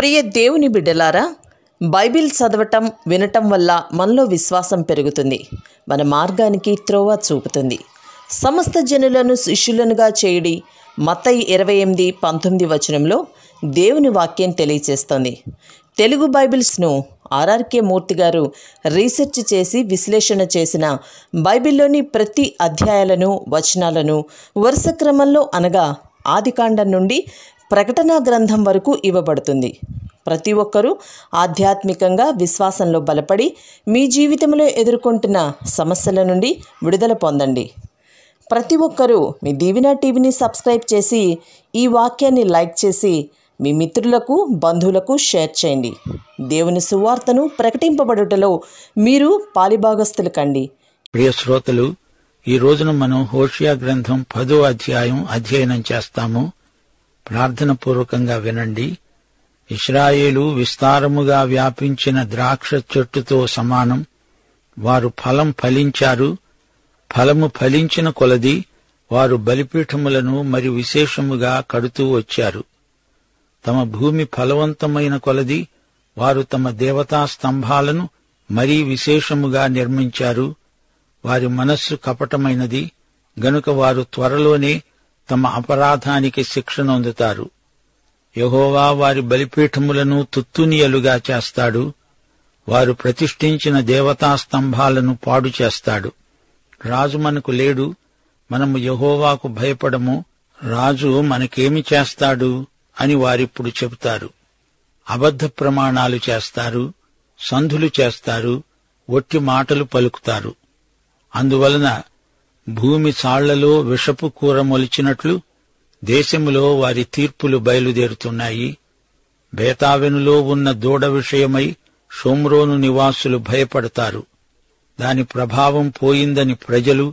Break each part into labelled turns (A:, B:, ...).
A: ప్రియ దేవుని బిడ్డలారా, బైబిల్ చదవటం వినటం వల్ల మనలో విశ్వాసం పెరుగుతుంది. మన మార్గానికి త్రోవ చూపుతుంది. సమస్త జనులను శిష్యులనుగా చేయుడి మత్తయి 28:19 వచనంలో దేవుని వాక్యం తెలియచేస్తోంది. తెలుగు బైబిల్స్ను ఆర్ఆర్కే మూర్తి గారు రీసెర్చ్ చేసి విశ్లేషణ చేసిన బైబిల్లోని ప్రతి అధ్యాయాలను వచనాలను వరుస క్రమంలో అనగా ఆదికాండం నుండి ప్రకటనా గ్రంథం వరకు ఇవ్వబడుతుంది. ప్రతి ఒక్కరూ ఆధ్యాత్మికంగా విశ్వాసంలో బలపడి మీ జీవితంలో ఎదుర్కొంటున్న సమస్యల నుండి విడుదల పొందండి. ప్రతి ఒక్కరూ మీ దీవెన టీవీని సబ్స్క్రైబ్ చేసి ఈ వాక్యాన్ని లైక్ చేసి మీ మిత్రులకు బంధువులకు షేర్ చేయండి. దేవుని సువార్తను ప్రకటింపబడుటలో మీరు పాలిభాగస్తులు కండి.
B: ప్రియ శ్రోతలు, ఈ రోజున మనం హోషియా గ్రంథం 10వ అధ్యాయం అధ్యయనం చేస్తాము. ప్రార్థన పూర్వకంగా వినండి. ఇశ్రాయేలు విస్తారముగా వ్యాపించిన ద్రాక్ష చెట్టుతో సమానం. వారు ఫలం ఫలించారు. ఫలము ఫలించిన కొలది వారు బలిపీఠములను మరి విశేషముగా కడుతూ వచ్చారు. తమ భూమి ఫలవంతమైన కొలది వారు తమ దేవతా స్తంభాలను మరీ విశేషముగా నిర్మించారు. వారి మనస్సు కపటమైనది గనుక వారు త్వరలోనే తమ అపరాధానికి శిక్షనొందుతారు. యెహోవా వారి బలిపీఠములను తుత్తునియలుగా చేస్తాడు. వారు ప్రతిష్ఠించిన దేవతా స్తంభాలను పాడు చేస్తాడు. రాజు మనకు లేడు, మనము యెహోవాకు భయపడము. రాజు మనకేమి చేస్తాడు అని వారిప్పుడు చెబుతారు. అబద్ధ ప్రమాణాలు చేస్తారు, సంధులు చేస్తారు, ఒట్టి మాటలు పలుకుతారు. అందువలన భూమి సాళ్లలో విషపు కూర మొలిచినట్లు దేశములో వారి తీర్పులు బయలుదేరుతున్నాయి. బేతావెనులో ఉన్న దూడ విషయమై షోమ్రోను నివాసులు భయపడతారు. దాని ప్రభావం పోయిందని ప్రజలు,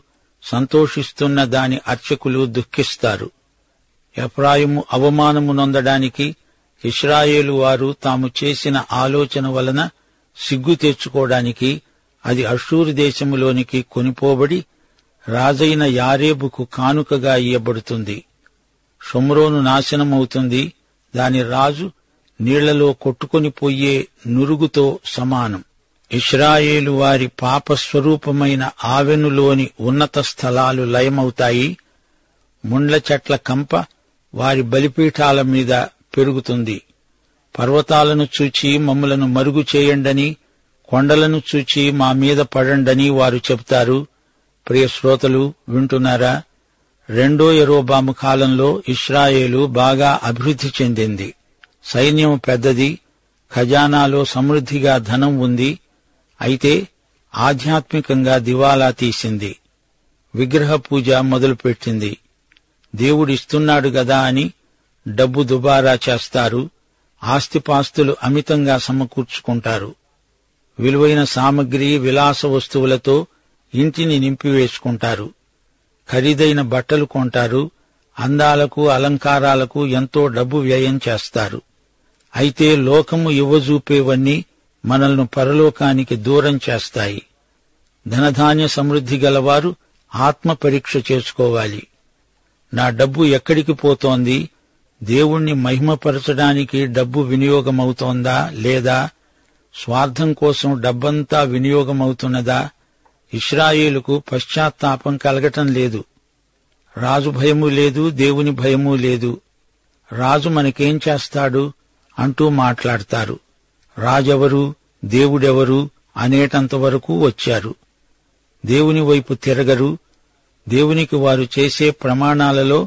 B: సంతోషిస్తున్న దాని అర్చకులు దుఃఖిస్తారు. ఎఫ్రాయిము అవమానము నొందడానికి ఇశ్రాయేలు వారు తాము చేసిన ఆలోచన వలన సిగ్గు తెచ్చుకోవడానికి అది అష్షూరు దేశములోనికి కొనిపోబడి రాజైన యారేబుకు కానుకగా ఇయ్యబడుతుంది. షోమ్రోను నాశనమవుతుంది. దాని రాజు నీళ్లలో కొట్టుకొని పోయే నురుగుతో సమానం. ఇశ్రాయేలు వారి పాపస్వరూపమైన ఆవెనులోని ఉన్నత స్థలాలు లయమవుతాయి. ముండ్ల చెట్ల కంప వారి బలిపీఠాల మీద పెరుగుతుంది. పర్వతాలను చూచి మమ్ములను మరుగు చేయండని, కొండలను చూచి మా మీద పడండని వారు చెబుతారు. ప్రియ శ్రోతలు, వింటున్నారా? రెండో యెరోబాము కాలంలో ఇశ్రాయేలు బాగా అభివృద్ధి చెందింది. సైన్యం పెద్దది, ఖజానాలో సమృద్ధిగా ధనం ఉంది. అయితే ఆధ్యాత్మికంగా దివాలా తీసింది. విగ్రహ పూజ మొదలుపెట్టింది. దేవుడిస్తున్నాడు గదా అని డబ్బు దుబారా చేస్తారు. ఆస్తిపాస్తులు అమితంగా సమకూర్చుకుంటారు. విలువైన సామగ్రి, విలాస వస్తువులతో ఇంటిని నింపివేసుకుంటారు. ఖరీదైన బట్టలు కొంటారు. అందాలకు, అలంకారాలకు ఎంతో డబ్బు వ్యయం చేస్తారు. అయితే లోకము ఇవ్వజూపేవన్నీ మనల్ని పరలోకానికి దూరం చేస్తాయి. ధనధాన్య సమృద్ధి గలవారు ఆత్మ పరీక్ష చేసుకోవాలి. నా డబ్బు ఎక్కడికి పోతోంది? దేవుణ్ణి మహిమపరచడానికి డబ్బు వినియోగమవుతోందా లేదా స్వార్థం కోసం డబ్బంతా వినియోగమవుతున్నదా? ఇశ్రాయేలుకు పశ్చాత్తాపం కలగటం లేదు. రాజు భయము లేదు, దేవుని భయమూ లేదు. రాజు మనకేం చేస్తాడు అంటూ మాట్లాడతారు. రాజెవరు, దేవుడెవరు అనేటంతవరకు వచ్చారు. దేవుని వైపు తిరగరు. దేవునికి వారు చేసే ప్రమాణాలలో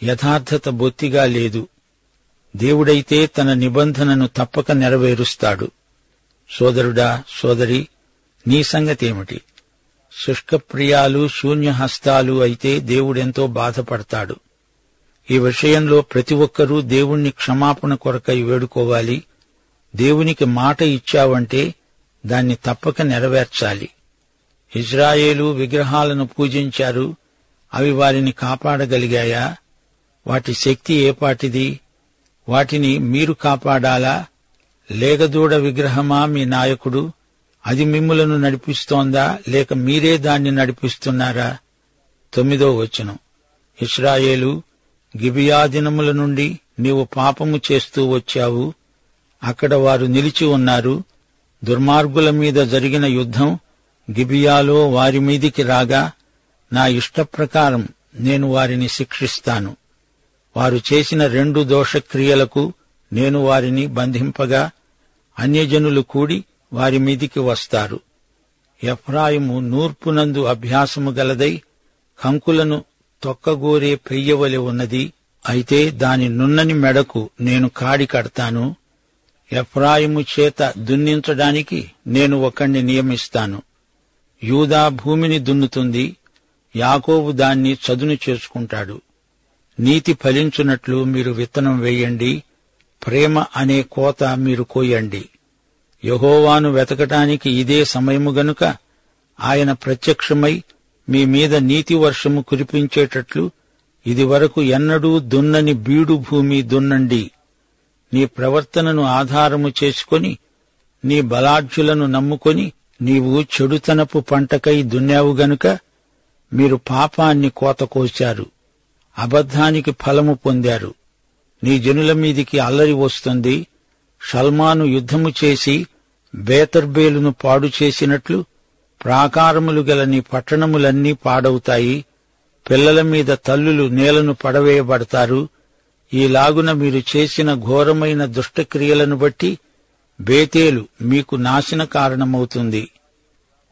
B: యథార్థత బొత్తిగా లేదు. దేవుడైతే తన నిబంధనను తప్పక నెరవేరుస్తాడు. సోదరుడా, సోదరి, నీ సంగతేమిటి? శుష్కప్రియాలు, శూన్యహస్తాలు అయితే దేవుడెంతో బాధపడతాడు. ఈ విషయంలో ప్రతి ఒక్కరూ దేవుణ్ణి క్షమాపణ కొరకై వేడుకోవాలి. దేవునికి మాట ఇచ్చావంటే దాన్ని తప్పక నెరవేర్చాలి. ఇశ్రాయేలు విగ్రహాలను పూజించారు. అవి వారిని కాపాడగలిగాయా? వాటి శక్తి ఏపాటిది? వాటిని మీరు కాపాడాలా? లేగదూడ విగ్రహమా మీ నాయకుడు? అది మిమ్ములను నడిపిస్తోందా, లేక మీరే దాన్ని నడిపిస్తున్నారా? 9వ వచనం. ఇశ్రాయేలు, గిబియా దినముల నుండి నీవు పాపము చేస్తూ వచ్చావు. అక్కడ వారు నిలిచి ఉన్నారు. దుర్మార్గుల మీద జరిగిన యుద్ధం గిబియాలో వారి మీదికి రాగా నా ఇష్టప్రకారం నేను వారిని శిక్షిస్తాను. వారు చేసిన 2 దోషక్రియలకు నేను వారిని బంధింపగా అన్యజనులు కూడి వారి మీదికి వస్తారు. ఎఫ్రాయిము నూర్పునందు అభ్యాసము గలదై కంకులను తొక్కగోరే పెయ్యవలె ఉన్నది. అయితే దాని నున్నని మెడకు నేను కాడి కడతాను. ఎఫ్రాయిము చేత దున్నించడానికి నేను ఒకణ్ణి నియమిస్తాను. యూదా భూమిని దున్నుతుంది, యాకోబు దాన్ని చదును చేసుకుంటాడు. నీతి ఫలించున్నట్లు మీరు విత్తనం వేయండి, ప్రేమ అనే కోత మీరు కోయండి. యెహోవాను వెతకటానికి ఇదే సమయము గనుక ఆయన ప్రత్యక్షమై మీ మీద నీతి వర్షము కురిపించేటట్లు ఇదివరకు ఎన్నడూ దున్నని బీడు భూమి దున్నండి. నీ ప్రవర్తనను ఆధారము చేసుకొని నీ బలాఢ్యులను నమ్ముకొని నీవు చెడుతనపు పంటకై దున్నావు గనుక మీరు పాపాన్ని కోత కోశారు, అబద్ధానికి ఫలము పొందారు. నీ జనుల మీదికి అల్లరి వస్తుంది. షల్మాను యుద్ధము చేసి బేతర్బేలును పాడు చేసినట్లు ప్రాకారములు గల నీ పట్టణములన్నీ పాడవుతాయి. పిల్లల మీద తల్లులు నేలను పడవేయబడతారు. ఈలాగున మీరు చేసిన ఘోరమైన దుష్టక్రియలను బట్టి బేతేలు మీకు నాశన కారణమవుతుంది.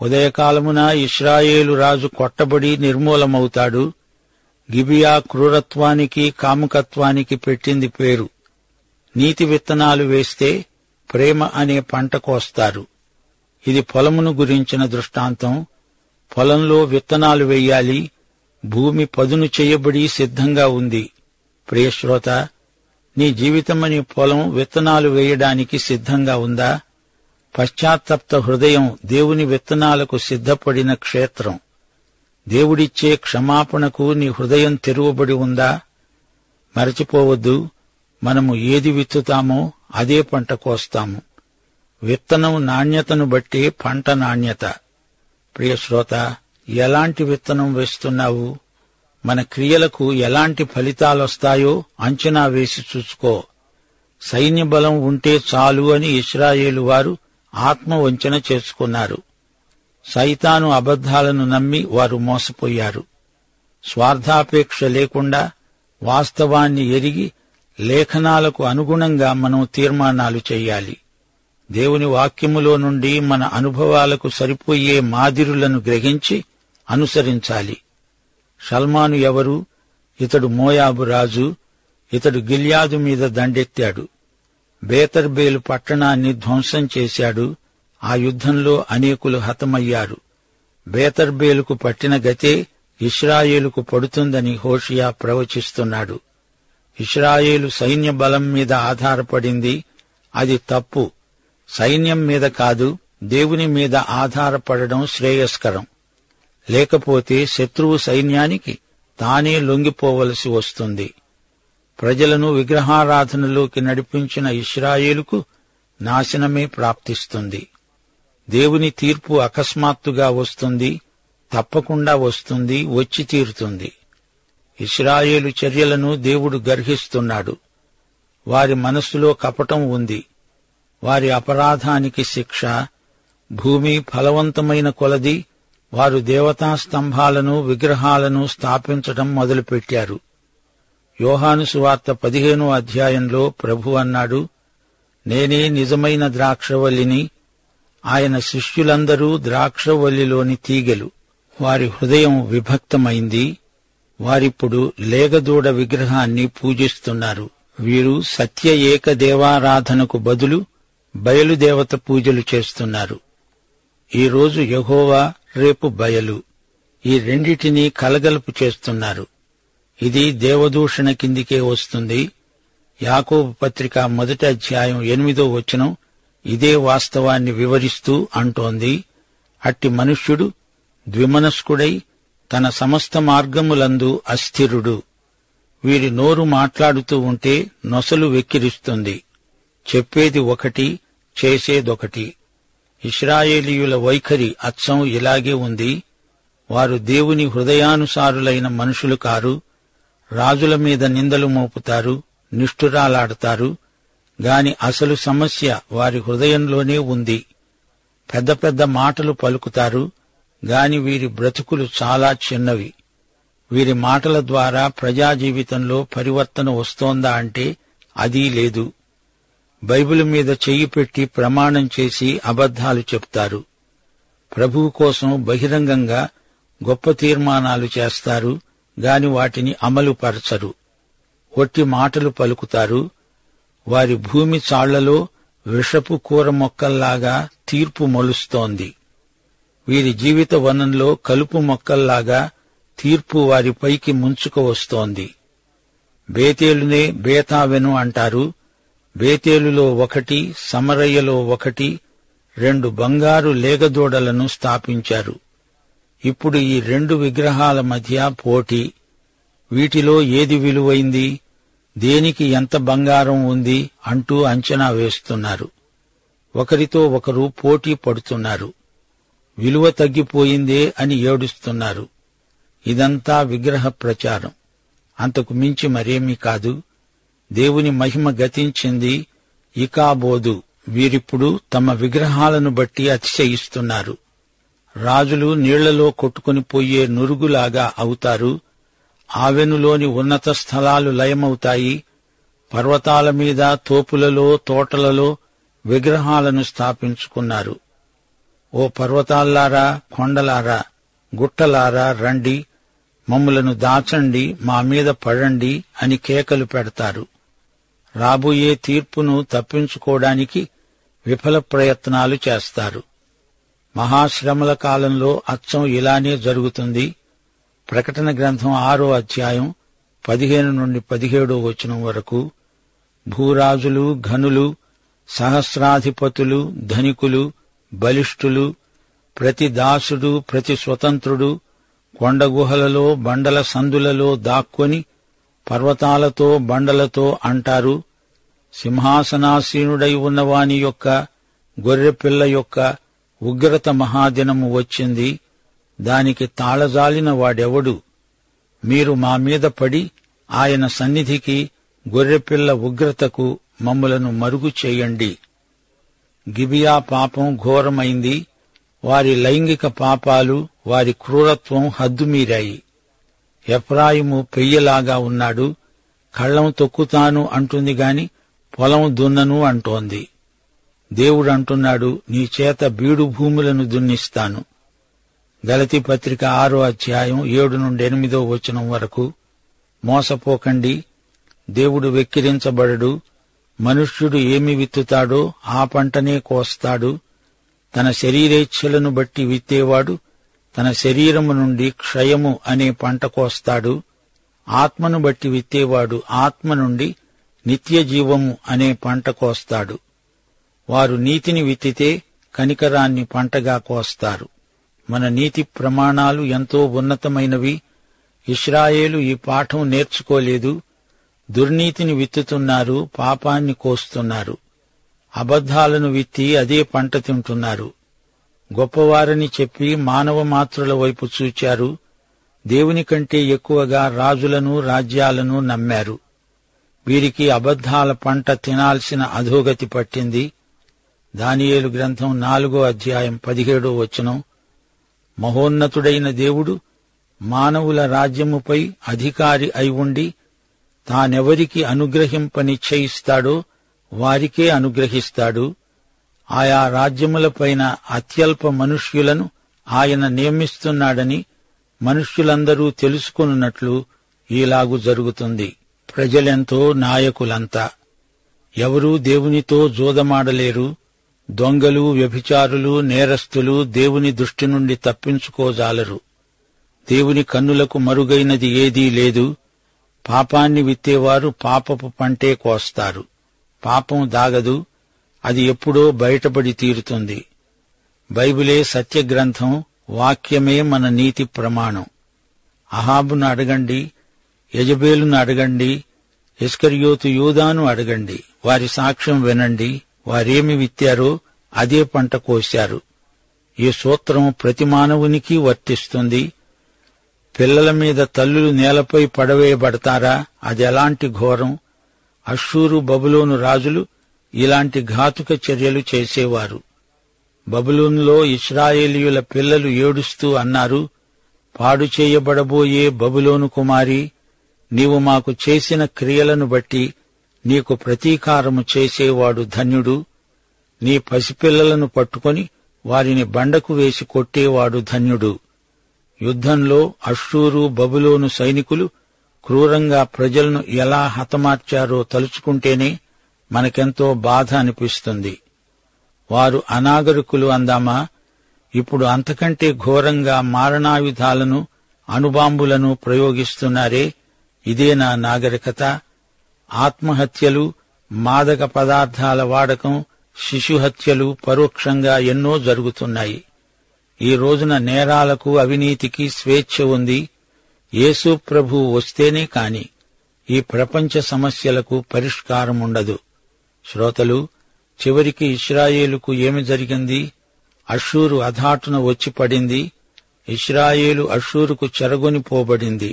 B: ఉదయకాలమున ఇశ్రాయేలు రాజు కొట్టబడి నిర్మూలమవుతాడు. గిబియా క్రూరత్వానికి కాముకత్వానికి పెట్టింది పేరు. నీతి విత్తనాలు వేస్తే ప్రేమ అనే పంట కోస్తారు. ఇది పొలమును గురించిన దృష్టాంతం. పొలంలో విత్తనాలు వెయ్యాలి. భూమి పదును చేయబడి సిద్ధంగా ఉంది. ప్రియశ్రోత, నీ జీవితమనే పొలం విత్తనాలు వేయడానికి సిద్ధంగా ఉందా? పశ్చాత్తప్త హృదయం దేవుని విత్తనాలకు సిద్ధపడిన క్షేత్రం. దేవుడిచ్చే క్షమాపణకు నీ హృదయం తెరువబడి ఉందా? మరచిపోవద్దు, మనము ఏది విత్తుతామో అదే పంట కోస్తాము. విత్తనం నాణ్యతను బట్టే పంట నాణ్యత. ప్రియశ్రోత, ఎలాంటి విత్తనం వేస్తున్నావు? మన క్రియలకు ఎలాంటి ఫలితాలొస్తాయో అంచనా వేసి చూసుకో. సైన్య బలం ఉంటే చాలు అని ఇశ్రాయేలు వారు ఆత్మవంచన చేసుకున్నారు. సైతాను అబద్ధాలను నమ్మి వారు మోసపోయారు. స్వార్థాపేక్ష లేకుండా వాస్తవాన్ని ఎరిగి లేఖనాలకు అనుగుణంగా మనం తీర్మానాలు చెయ్యాలి. దేవుని వాక్యములో నుండి మన అనుభవాలకు సరిపోయే మాదిరులను గ్రహించి అనుసరించాలి. షల్మాను ఎవరు? ఇతడు మోయాబు రాజు. ఇతడు గిల్యాదు మీద దండెత్తాడు. బేతర్బేలు పట్టణాన్ని ధ్వంసం చేశాడు. ఆ యుద్ధంలో అనేకులు హతమయ్యారు. బేతర్బేలుకు పట్టిన గతే ఇశ్రాయేలుకు పడుతుందని హోషియా ప్రవచిస్తున్నాడు. ఇశ్రాయేలు సైన్య బలం మీద ఆధారపడింది. అది తప్పు. సైన్యం మీద కాదు, దేవుని మీద ఆధారపడడం శ్రేయస్కరం. లేకపోతే శత్రువు సైన్యానికి తానే లొంగిపోవలసి వస్తుంది. ప్రజలను విగ్రహారాధనలోకి నడిపించిన ఇశ్రాయేలుకు నాశనమే ప్రాప్తిస్తుంది. దేవుని తీర్పు అకస్మాత్తుగా వస్తుంది, తప్పకుండా వస్తుంది, వచ్చి తీరుతుంది. ఇశ్రాయేలు చర్యలను దేవుడు గర్హిస్తున్నాడు. వారి మనస్సులో కపటం ఉంది. వారి అపరాధానికి శిక్ష. భూమి ఫలవంతమైన కొలది వారు దేవతా స్తంభాలను విగ్రహాలను స్థాపించడం మొదలుపెట్టారు. యోహాను సువార్త 15వ అధ్యాయంలో ప్రభు అన్నాడు, నేనే నిజమైన ద్రాక్షవల్లిని, ఆయన శిష్యులందరూ ద్రాక్షవల్లిలోని తీగెలు. వారి హృదయం విభక్తమైంది. వారిప్పుడు లేగదూడ విగ్రహాన్ని పూజిస్తున్నారు. వీరు సత్య ఏకదేవారాధనకు బదులు బయలుదేవత పూజలు చేస్తున్నారు. ఈరోజు యెహోవా, రేపు బయలు, ఈ రెండిటినీ కలగలుపు చేస్తున్నారు. ఇది దేవదూషణ కిందికే వస్తుంది. యాకోబు పత్రిక 1వ అధ్యాయం 8వ వచనం ఇదే వాస్తవాన్ని వివరిస్తూ అంటోంది, అట్టి మనుష్యుడు ద్విమనస్కుడై తన సమస్త మార్గములందు అస్థిరుడు. వీరి నోరు మాట్లాడుతూ ఉంటే నొసలు వెక్కిరిస్తుంది. చెప్పేది ఒకటి, చేసేదొకటి. ఇశ్రాయేలీయుల వైఖరి అచ్చం ఇలాగే ఉంది. వారు దేవుని హృదయానుసారులైన మనుషులు కారు. రాజుల మీద నిందలు మోపుతారు, నిష్ఠురాలాడతారు. గాని అసలు సమస్య వారి హృదయంలోనే ఉంది. పెద్ద పెద్ద మాటలు పలుకుతారు, గాని వీరి బ్రతుకులు చాలా చిన్నవి. వీరి మాటల ద్వారా ప్రజా జీవితంలో పరివర్తన వస్తోందా అంటే అదీ లేదు. బైబిల్ మీద చెయ్యి పెట్టి ప్రమాణం చేసి అబద్ధాలు చెప్తారు. ప్రభువు కోసం బహిరంగంగా గొప్ప తీర్మానాలు చేస్తారు, గాని వాటిని అమలుపరచరు. ఒట్టి మాటలు పలుకుతారు. వారి భూమి చాళ్లలో విషపు కూర మొక్కల్లాగా తీర్పు మొలుస్తోంది. వీరి జీవిత వనంలో కలుపు మొక్కల్లాగా తీర్పు వారిపైకి ముంచుకు వస్తోంది. బేతేలునే బేతావెను అంటారు. బేతేలులో ఒకటి, సమరయ్యలో ఒకటి, 2 బంగారు లేగదూడలను స్థాపించారు. ఇప్పుడు ఈ 2 విగ్రహాల మధ్య పోటీ. వీటిలో ఏది విలువైంది, దేనికి ఎంత బంగారం ఉంది అంటూ అంచనా వేస్తున్నారు. ఒకరితో ఒకరు పోటీ పడుతున్నారు. విలువ తగ్గిపోయిందే అని ఏడుస్తున్నారు. ఇదంతా విగ్రహ ప్రచారం, అంతకు మించి మరేమీ కాదు. దేవుని మహిమ గతించింది. ఇకాబోదు వీరిప్పుడు తమ విగ్రహాలను బట్టి అతిశయిస్తున్నారు. రాజులు నీళ్లలో కొట్టుకుని పోయే నురుగులాగా అవుతారు. ఆవెనులోని ఉన్నత స్థలాలు లయమవుతాయి. పర్వతాల మీద, తోపులలో, తోటలలో విగ్రహాలను స్థాపించుకున్నారు. ఓ పర్వతాల్లారా, కొండలారా, గుట్టలారా రండి, మమ్ములను దాచండి, మా మీద పడండి అని కేకలు పెడతారు. రాబోయే తీర్పును తప్పించుకోవడానికి విఫల ప్రయత్నాలు చేస్తారు. మహాశ్రమల కాలంలో అచ్చం ఇలానే జరుగుతుంది. ప్రకటన గ్రంథం 6వ అధ్యాయం 15 నుండి 17వ వచనం వరకు. భూరాజులు, ఘనులు, సహస్రాధిపతులు, ధనికులు, బలిష్ఠులు, ప్రతి దాసుడు, ప్రతి స్వతంత్రుడు కొండగుహలలో, బండల సందులలో దాక్కొని పర్వతాలతో, బండలతో అంటారు, సింహాసనాసీనుడై ఉన్నవాని యొక్క, గొర్రెపిల్ల యొక్క ఉగ్రత మహాదినము వచ్చింది. దానికి తాళజాలిన వాడెవడు? మీరు మా మీద పడి ఆయన సన్నిధికి, గొర్రెపిల్ల ఉగ్రతకు మమ్ములను మరుగు చేయండి. గిబియా పాపం ఘోరమైంది. వారి లైంగిక పాపాలు, వారి క్రూరత్వం హద్దుమీరాయి. ఎఫ్రాయిము పెయ్యలాగా ఉన్నాడు. కళ్ళం తొక్కుతాను అంటుంది గాని పొలం దున్నను అంటోంది. దేవుడంటున్నాడు, నీ చేత బీడు భూములను దున్నిస్తాను. గలతీ పత్రిక 6వ అధ్యాయం 7 నుండి 8వ వచనం వరకు. మోసపోకండి, దేవుడు వెక్కిరించబడడు. మనుష్యుడు ఏమి విత్తుతాడో ఆ పంటనే కోస్తాడు. తన శరీరేచ్ఛలను బట్టి విత్తేవాడు తన శరీరము నుండి క్షయము అనే పంట కోస్తాడు. ఆత్మను బట్టి విత్తేవాడు ఆత్మ నుండి నిత్య జీవము అనే పంట కోస్తాడు. వారు నీతిని విత్తితే కనికరాన్ని పంటగా కోస్తారు. మన నీతి ప్రమాణాలు ఎంతో ఉన్నతమైనవి. ఇశ్రాయేలు ఈ పాఠం నేర్చుకోలేదు. దుర్నీతిని విత్తుతున్నారు, పాపాన్ని కోస్తున్నారు. అబద్ధాలను విత్తి అదే పంట తింటున్నారు. గొప్పవారని చెప్పి మానవ మాత్రుల వైపు చూచారు. దేవుని కంటే ఎక్కువగా రాజులను, రాజ్యాలను నమ్మారు. వీరికి అబద్ధాల పంట తినాల్సిన అధోగతి పట్టింది. దానియేలు గ్రంథం 4వ అధ్యాయం 17వ వచనం. మహోన్నతుడైన దేవుడు మానవుల రాజ్యముపై అధికారి అయి ఉండి తానెవరికి అనుగ్రహింపనిశ్చయిస్తాడో వారికే అనుగ్రహిస్తాడు. ఆయా రాజ్యములపైన అత్యల్ప మనుష్యులను ఆయన నియమిస్తున్నాడని మనుష్యులందరూ తెలుసుకొనున్నట్లు ఈలాగు జరుగుతుంది. ప్రజలెంతో, నాయకులంతా. ఎవరూ దేవునితో జోదమాడలేరు. దొంగలు, వ్యభిచారులు, నేరస్తులు దేవుని దృష్టి నుండి తప్పించుకోజాలరు. దేవుని కన్నులకు మరుగైనది ఏదీ లేదు. పాపాన్ని విత్తేవారు పాపపు పంటే కోస్తారు. పాపం దాగదు, అది ఎప్పుడో బయటపడి తీరుతుంది. బైబిలే సత్యగ్రంథం, వాక్యమే మన నీతి ప్రమాణం. అహాబును అడగండి, యెజబేలును అడగండి, ఇస్కరియోతు యూదాను అడగండి. వారి సాక్ష్యం వినండి. వారేమి విత్తారో అదే పంట కోశారు. ఈ సూత్రం ప్రతి మానవునికి వర్తిస్తుంది. పిల్లల మీద తల్లులు నేలపై పడవేయబడతారా? అది ఎలాంటి ఘోరం! అష్షూరు, బబులోను రాజులు ఇలాంటి ఘాతుక చర్యలు చేసేవారు. బబులోనులో ఇశ్రాయేలీయుల పిల్లలు ఏడుస్తూ అన్నారు, పాడు చేయబడబోయే బబులోను కుమారి, నీవు మాకు చేసిన క్రియలను బట్టి నీకు ప్రతీకారము చేసేవాడు ధన్యుడు. నీ పసిపిల్లలను పట్టుకొని వారిని బండకు వేసి కొట్టేవాడు ధన్యుడు. యుద్ధంలో అష్షూరు బబులోను సైనికులు క్రూరంగా ప్రజలను ఎలా హతమార్చారో తలుచుకుంటేనే మనకెంతో బాధ అనిపిస్తుంది. వారు అనాగరికులు అందామా? ఇప్పుడు అంతకంటే ఘోరంగా మారణాయుధాలను, అణుబాంబులను ప్రయోగిస్తున్నారే. ఇదేనా నాగరికత? ఆత్మహత్యలు, మాదక పదార్థాల వాడకం, శిశుహత్యలు పరోక్షంగా ఎన్నో జరుగుతున్నాయి. ఈ రోజున నేరాలకు, అవినీతికి స్వేచ్ఛ ఉంది. యేసు ప్రభువు వస్తేనే కాని ఈ ప్రపంచ సమస్యలకు పరిష్కారం ఉండదు. శ్రోతలు, చివరికి ఇశ్రాయేలుకు ఏమి జరిగింది? అష్షూరు అధాటున వచ్చి పడింది. ఇశ్రాయేలు అష్షూరుకు చెరగొనిపోబడింది.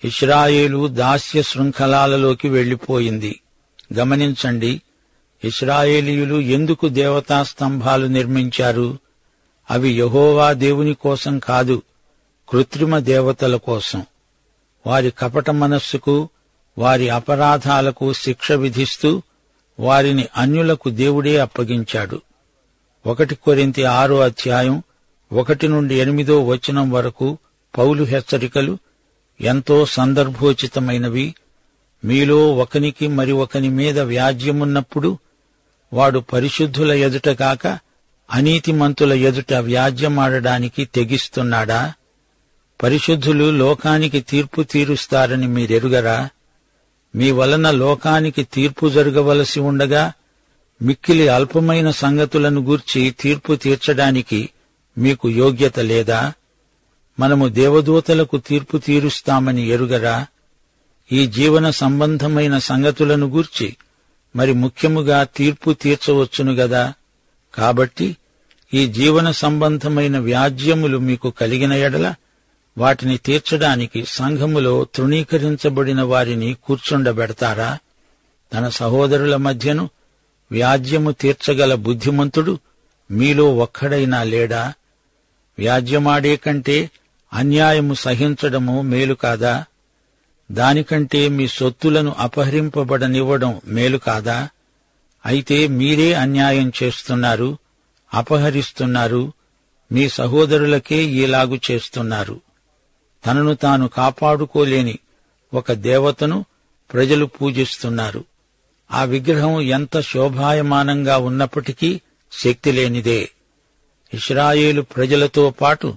B: ఇశ్రాయేలు దాస్య శృంఖలాలలోకి వెళ్లిపోయింది. గమనించండి, ఇశ్రాయేలీయులు ఎందుకు దేవతా స్తంభాలు నిర్మించారు? అవి యెహోవా దేవుని కోసం కాదు, కృత్రిమ దేవతల కోసం. వారి కపట మనస్సుకు, వారి అపరాధాలకు శిక్ష విధిస్తూ వారిని అన్యులకు దేవుడే అప్పగించాడు. 1 కొరింథీ 6:1-8 వరకు పౌలు హెచ్చరికలు ఎంతో సందర్భోచితమైనవి. మీలో ఒకనికి మరి ఒకని మీద వ్యాజ్యమున్నప్పుడు వాడు పరిశుద్ధుల ఎదుట కాక అనీతిమంతుల ఎదుట వ్యాజ్యమాడడానికి తెగిస్తున్నాడా? పరిశుద్ధులు లోకానికి తీర్పు తీరుస్తారని మీరెరుగరా? మీ వలన లోకానికి తీర్పు జరగవలసి ఉండగా మిక్కిలి అల్పమైన సంగతులను గూర్చి తీర్పు తీర్చడానికి మీకు యోగ్యత లేదా? మనము దేవదూతలకు తీర్పు తీరుస్తామని ఎరుగరా? ఈ జీవన సంబంధమైన సంగతులను గూర్చి మరి ముఖ్యముగా తీర్పు తీర్చవచ్చును గదా. కాబట్టి ఈ జీవన సంబంధమైన వ్యాజ్యములు మీకు కలిగిన ఎడల వాటిని తీర్చడానికి సంఘములో తృణీకరించబడిన వారిని కూర్చుండబెడతారా? తన సహోదరుల మధ్యను వ్యాజ్యము తీర్చగల బుద్ధిమంతుడు మీలో ఒక్కడైనా లేడా? వ్యాజ్యమాడే కంటే అన్యాయము సహించడము మేలు కాదా? దానికంటే మీ సొత్తులను అపహరింపబడనివ్వడం మేలు కాదా? అయితే మీరే అన్యాయం చేస్తున్నారు, అపహరిస్తున్నారు, మీ సహోదరులకే ఈలాగు చేస్తున్నారు. తనను తాను కాపాడుకోలేని ఒక దేవతను ప్రజలు పూజిస్తున్నారు. ఆ విగ్రహం ఎంత శోభాయమానంగా ఉన్నప్పటికీ శక్తిలేనిదే. ఇశ్రాయేలు ప్రజలతో పాటు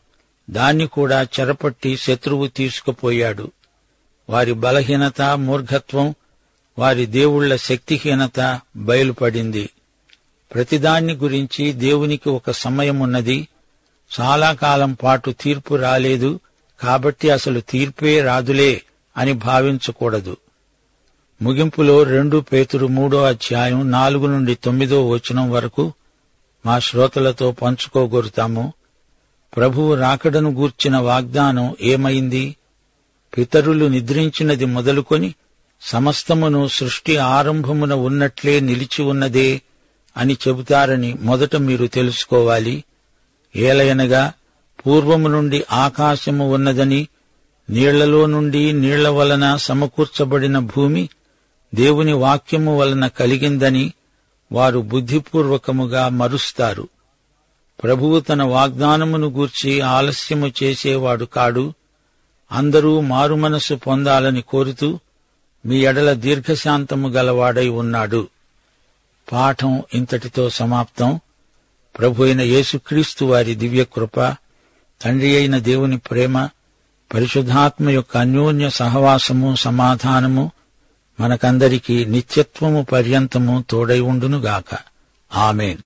B: దాన్ని కూడా చెరపట్టి శత్రువు తీసుకుపోయాడు. వారి బలహీనత, మూర్ఘత్వం, వారి దేవుళ్ల శక్తిహీనత బయలుపడింది. ప్రతిదాన్ని గురించి దేవునికి ఒక సమయమున్నది. చాలా కాలం పాటు తీర్పు రాలేదు కాబట్టి అసలు తీర్పే రాదులే అని భావించకూడదు. ముగింపులో 2 పేతురు 3:4-9 వరకు మా శ్రోతలతో పంచుకోగోరుతాము. ప్రభువు రాకడను గూర్చిన వాగ్దానం ఏమైంది? పితరులు నిద్రించినది మొదలుకొని సమస్తమును సృష్టి ఆరంభమున ఉన్నట్లే నిలిచి ఉన్నదే అని చెబుతారని మొదట మీరు తెలుసుకోవాలి. ఏలయనగా పూర్వము నుండి ఆకాశము ఉన్నదని, నీళ్లలో నుండి నీళ్ల వలన సమకూర్చబడిన భూమి దేవుని వాక్యము వలన కలిగిందని వారు బుద్ధిపూర్వకముగా మరుస్తారు. ప్రభువు తన వాగ్దానమును గూర్చి ఆలస్యము చేసేవాడు కాడు. అందరూ మారుమనస్సు పొందాలని కోరుతూ మీ ఎడల దీర్ఘశాంతము గలవాడై ఉన్నాడు. పాఠం ఇంతటితో సమాప్తం. ప్రభు అయిన యేసుక్రీస్తు వారి దివ్యకృప, తండ్రి అయిన దేవుని ప్రేమ, పరిశుద్ధాత్మ యొక్క అన్యోన్య సహవాసము, సమాధానము మనకందరికీ నిత్యత్వము పర్యంతము తోడై ఉండునుగాక. ఆమేన్.